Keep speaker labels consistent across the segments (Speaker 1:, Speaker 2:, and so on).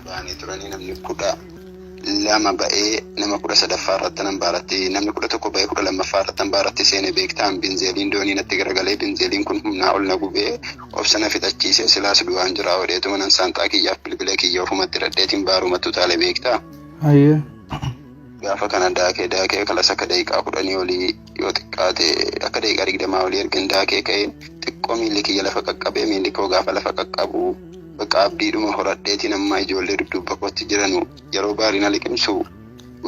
Speaker 1: Baanii turanii namni kudha lama ba'ee nama kudha sadaffaa irratti nan baaratti namni kudha tokko ba'ee kudha lammaffaa irratti nan baaratti seenee beektaan binzeeliin doonii natti garagalee binzeeliin kun humnaa ol na gubee obsana fixachiisee silaas du'aan jira odeetuma nan saanxaa kiyyaaf bilbila kiyya ofumatti radheetiin baarumatti taale beektaa. Gaafa kana daakee kalas akka daqiiqaa 10 olii yoo xiqqaate akka daqiiqaa 20 olii ergin daakee ka'ee xiqqoo miilli kiyya lafa qaqqabee miilli koo gaafa lafa qaqqabu bakka abdiidhuma horadheetiin amma ijoollee dudduuba kootti jiranu yeroo baariin liqimsu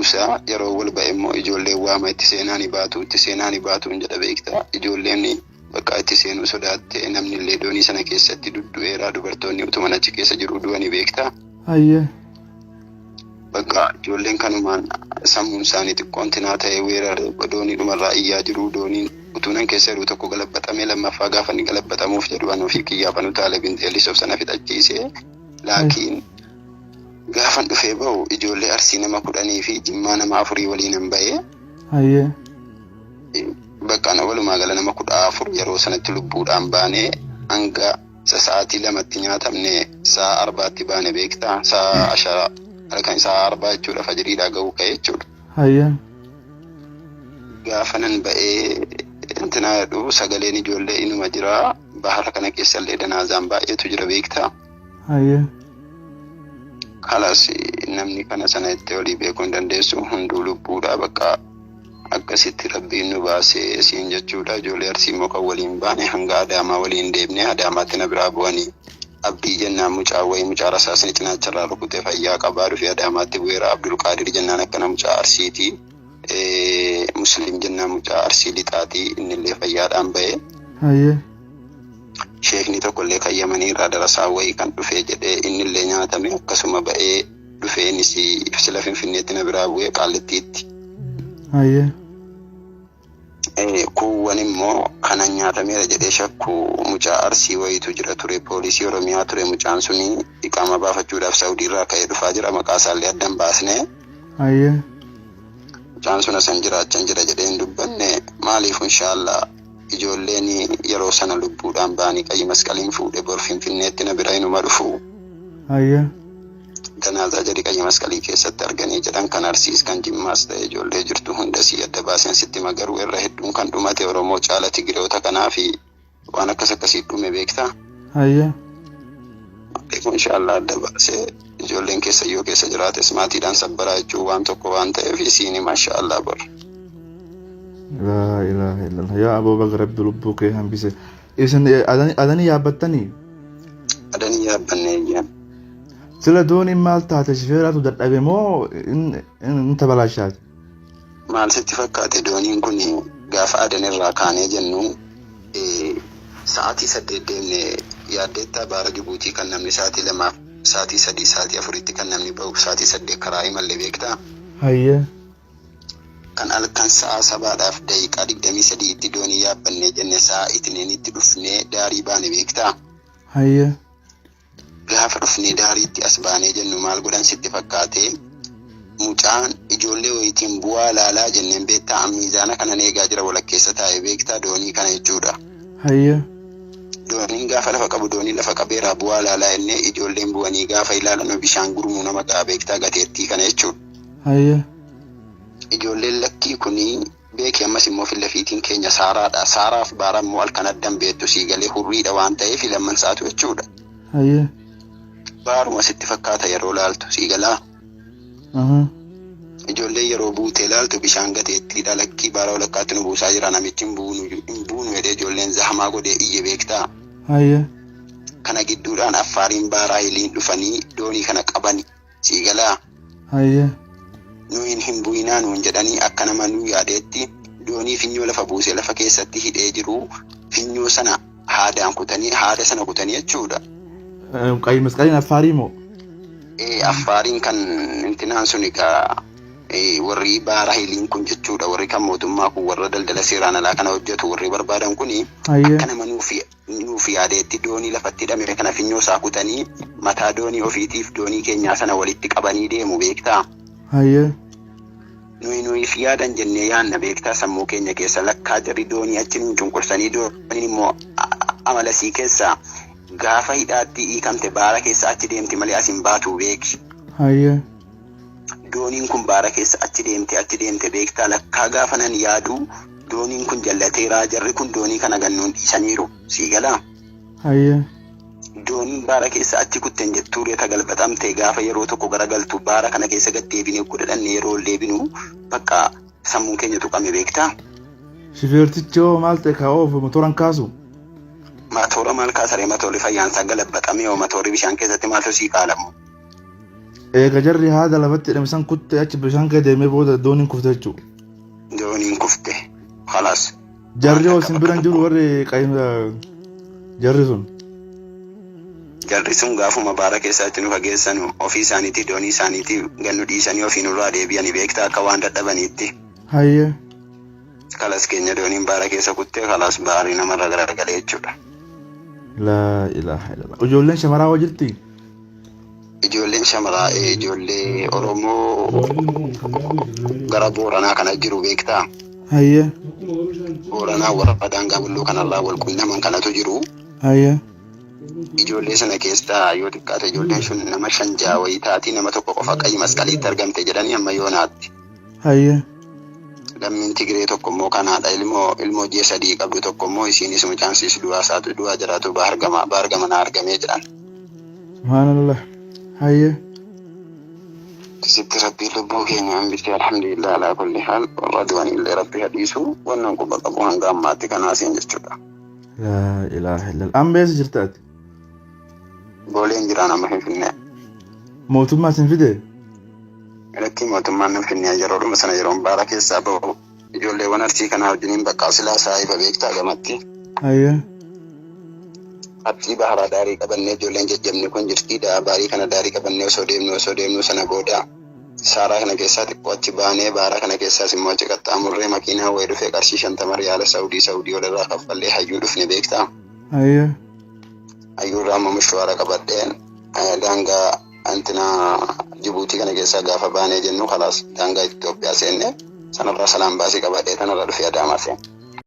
Speaker 1: usaa yeroo wal ba'e immoo ijoollee waama itti seenaani baatuun jedha beektaa ijoolleen bakka itti seenuu sodaatte namni illee doonii sana keessatti duddu'eeraa dubartoonni utuma achi keessa jiru du'anii beektaa. Bakka ijoolleen kanumaan sammuun isaanii xiqqoon tinaa ta'ee weeraree doonii dhumarraa iyyaa jiru dooniin utuunan keessa jiru tokko galabbatamee lammaffaa gaafa inni galabbatamuuf jedhu waan ofii kiyyaafanu taale binteellis of sana fixachiisee laakiin gaafan dhufee ba'u ijoollee Arsii nama 10 fi Jimmaa nama 4 waliinan ba'ee bakka walumaa gala nama 14 yeroo sanatti lubbuudhaan baanee hanga sa'aatii 2tti nyaatamne sa'a 4tti baane beektaa sa'a 10 halkan sa'a 4 jechuudha fajiriidhaa ga'uu ka'e jechuudha. Gaafa nan ba'ee intinaa jedhu sagaleen ijoollee inuma jira bahara kana keessallee danaazaan baay'eetu jira beektaa. Kalas namni kana sana itti olii beekuu hin dandeessu hunduu lubbuudha bakka akkasitti rabbiin nu baasee siin jechuudha. Ijoollee Arsii immoo kan waliin baane hanga Adaamaa waliin deemnee Adaamaatti na biraa bu'anii abbii jennaan mucaa wayii mucaa rasaasni cinaacharraa rukutee fayyaa qabaa dhufee Adaamaatti bu'eera. Abdulqaadir jennaan akkana mucaa Arsiiti. Musliim jennaan mucaa Arsii lixaatii innillee fayyaadhaan ba'ee. Sheekni tokkollee kan Yamanii irraa darasaa wayii kan dhufee jedhee innillee nyaatame akkasuma ba'ee dhufee innis sila Finfinneetti na biraa bu'ee Qaallittiitti. Kuuwwan immoo kanan nyaatameera jedhee shakku mucaa Arsii wayiitu jira ture poolisii Oromiyaa ture mucaan suni iqaama baafachuudhaaf Saawudiirraa ka'ee dhufaa jira maqaa isaallee addan baasne. Mucaan sun asan jiraachan jira jedhee hin dubbanne maaliif inshaallah ijoolleen yeroo sana lubbuudhaan baanii qayyi masqaliin fuudhee bor Finfinneetti na bira inuma dhufu. Ganaasaa jedhi qayyi masqalii keessatti arganii jedhan kan Arsiis kan Jimmaas ta'e ijoollee jirtu hundasii adda baaseen sitti magaruu irra hedduun kan dhumate Oromoo caala Tigireewota kanaa fi waan akkasii dhume beektaa. Inshaallah adda baasee ijoolleen keessa yoo keessa jiraates maatiidhaan sabbaraa jechuun waan tokko waan ta'eef isiin maashaallah bor.
Speaker 2: La ilaha illallah yaa Abubakar rabbi lubbuu kee hambise. Isin adanii yaabbattanii?
Speaker 1: Adanii yaabbannee ijaan.
Speaker 2: Sila dooniin maal taate shifeeraatu dadhabe moo in tabalaashaati?
Speaker 1: Maal sitti fakkaate dooniin kun gaafa adanirraa kaanee jennu sa'aatii 8 deemne yaaddeettaa baara Jibuutii kan namni sa'aatii 2 sa'aatii 3 sa'aatii 4tti kan namni ba'u sa'aatii 8 karaa imallee beektaa? Kan halkan sa'a 7dhaaf daqiiqaa 23tti doonii yaabbannee jenne sa'a itiniinitti dhufnee daarii baane beektaa? Gaafa dhufnee daariitti as baanee jennu maal godhan sitti fakkaate mucaan ijoollee wayitiin bu'aa laalaa jenneen beektaa miizaana kanan eegaa jira walakkeessa taa'ee beektaa doonii kana jechuudha. Dooniin gaafa lafa qabu doonii lafa qabeeraa bu'aa laalaa jennee ijoolleen bu'anii gaafa ilaalan bishaan gurmuu nama ga'a beektaa gateettii kana jechuudha. Ijoolleen lakkii kunii beekee ammas immoo fillafiitiin keenya saaraadha. Saaraaf baara immoo halkan addan beektu sii galee hurriidha waan ta'eef lamman saatu jechuudha. Baaruma sitti fakkaata yeroo laaltu sii galaa. Ijoollee yeroo buutee laaltu bishaan gateettiidha lakkii baara walakkaatti nu buusaa jira namichi hin buunu jedhee ijoolleen zahamaa godhee iyye beektaa. Kana gidduudhaan Affaariin baaraa hiliin dhufanii doonii kana qabani sii galaa. Nuyin hin bu'inaa nuun jedhanii akka nama nuu yaadeetti doonii finyoo lafa buusee lafa keessatti hidhee jiru finyoo sana haada sana kutanii jechuudha.
Speaker 2: Qayyi masqaliin Affaarii moo?
Speaker 1: Affaariin kan intinaan sun warri baara hiliin kun jechuudha warri kan mootummaa kun warra daldala seeraan alaa kana hojjetu warri barbaadan kuni akka nama nuuf yaadeetti doonii lafatti hidhame kana finyoo isaa kutanii mataa doonii ofiitiif doonii keenyaa sana walitti qabanii deemu beektaa. Nuyiif yaadan jennee yaanna beektaa sammuu keenya keessa lakkaa jarri doonii achi nuun cunqursanii dooniin immoo amalasii keessaa gaafa hidhaatti hiikamte baara keessa achi deemti malee as hin baatu beeki.
Speaker 2: Hayyee.
Speaker 1: Dooniin kun baara keessa achi deemte beektaa lakkaa gaafa nan yaadu dooniin kun jallateeraa jarri kun doonii kana gannuun dhiisaniiru sii galaa.
Speaker 2: Hayyee.
Speaker 1: Dooniin baara keessa achi kutteen jettuu reeta galbatamte gaafa yeroo tokko garagaltu baara kana keessa gad deebinee godhadhanne yeroo deebinu bakka sammuun keenya tuqame beektaa.
Speaker 2: Shifeertichoo maal ta'e kaa'oof motoraan kaasu?
Speaker 1: Matoora maal kaasaree matoorri fayyaansaa galabbaxame yoo matoorri bishaan keessatti maaltu sii qaalamu.
Speaker 2: Eega jarri haada lafatti hidhame san kutte achi bishaan kee deemee booda dooniin kufte jechuudha.
Speaker 1: Dooniin kufte khalaas.
Speaker 2: Jarri ol simbiran jiru warri jarri sun.
Speaker 1: Jarri sun gaafuma baara keessatti nu fageessan ofii isaaniitii doonii isaaniitii gannu dhiisanii ofii nurraa deebi'anii beektaa akka waan dadhabaniitti.
Speaker 2: Hayyee.
Speaker 1: Kalas keenya dooniin baara keessa kuttee kalas baarii namarra garagalee jechuudha.
Speaker 2: Laa ilaaha illallah. Ijoolleen shamaraa hoo jirti?
Speaker 1: Ijoolleen shamaraa ijoollee Oromoo gara Booranaa kana jiru beektaa.
Speaker 2: Hayyee.
Speaker 1: Booranaa warra daangaa bulluu kanarraa wal quunnaman kanatu jiru.
Speaker 2: Hayyee.
Speaker 1: Ijoollee sana keessaa yoo xiqqaate ijoolleen sun nama 5 wayii taati nama tokko qofa qayyii masqaliitti argamte jedhanii amma yoo naatti.
Speaker 2: Hayyee.
Speaker 1: Lammiin Tigree tokko immoo kanaadha ilmoo ji'a 3 qabdu tokko immoo isiinis mucaansiis du'aa jiraatu baargama na argamee jedhan.
Speaker 2: Subhaanallah. Hayyee.
Speaker 1: Sitti rabbii lubbuu keenya hambisee alhamdulillah alaa kulli haal warra du'an illee rabbi hadhiisu wannan quba qabu hanga ammaatti kanaasiin jechuudha.
Speaker 2: Laa ilaaha illallah. Amma eessa jirtaati?
Speaker 1: Booleen jiraan amma Finfinnee.
Speaker 2: Mootummaa sin fide?
Speaker 1: Irratti mootummaan nu Finfinnee yeroodhuma sana yeroon baara keessaa bahu ijoolleewwan arsii kanaa wajjiniin bakka silaa saayiba beektaa gamatti.
Speaker 2: Hayyee.
Speaker 1: Abdii baharaa daarii qabannee ijoolleen jajjabni kun jirti baarii kana daarii qabannee osoo deemnu sana booda saaraa kana keessaa xiqqoo achi baanee baara kana keessaas immoo achi qaxxaamurree makiinaa wayii dhufee qarshii 50 riyaala Saawudii walirraa kaffallee hayyuu dhufne beektaa.
Speaker 2: Hayyee.
Speaker 1: Hayyuurraa amma mushwaara qabadheen daangaa antinaa Jibuutii kana keessaa gaafa baanee jennu kalaas daangaa Itoophiyaa seenne sanarraa salaan baasii qabadhee tanarra dhufee Adaamaa seenne.